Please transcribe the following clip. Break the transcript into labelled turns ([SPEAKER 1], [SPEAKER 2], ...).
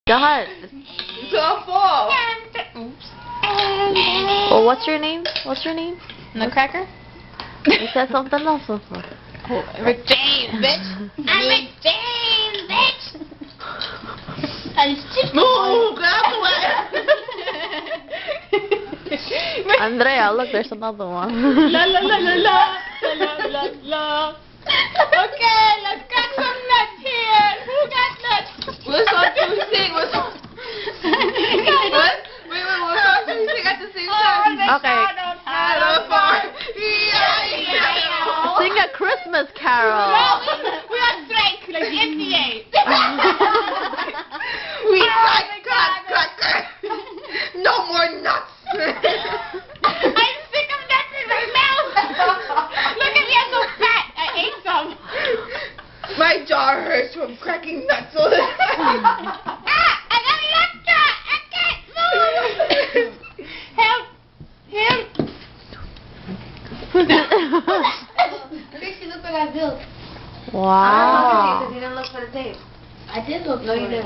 [SPEAKER 1] Go ahead.
[SPEAKER 2] To a fall.
[SPEAKER 3] Oops.
[SPEAKER 1] Well, what's your name? What's your name?
[SPEAKER 3] Nutcracker?
[SPEAKER 1] You said something else before.
[SPEAKER 3] Rick James, bitch. I'm Rick James, bitch.
[SPEAKER 2] Move, grab away.
[SPEAKER 1] Andrea, look, there's another one.
[SPEAKER 3] La la la la la la la la. Okay, let's cut some nuts here. Who got nuts?
[SPEAKER 2] What song do we sing? What song? What? Wait, what song do we sing at the same time?
[SPEAKER 1] Okay.
[SPEAKER 2] Out of far. E-I-E-I-O.
[SPEAKER 1] Sing a Christmas carol.
[SPEAKER 3] We are straight, like MDA.
[SPEAKER 2] We crack. No more nuts.
[SPEAKER 3] I'm sick of nuts in my mouth. Look at me, I'm so fat. I ate some.
[SPEAKER 2] My jaw hurts from cracking nuts all the time.
[SPEAKER 3] I got electra. I can't move. Help.
[SPEAKER 4] At least you look like I built.
[SPEAKER 1] Wow.
[SPEAKER 4] Because you didn't look for the tape.
[SPEAKER 5] I did look
[SPEAKER 4] No,
[SPEAKER 5] for
[SPEAKER 4] you
[SPEAKER 5] it.
[SPEAKER 4] didn't.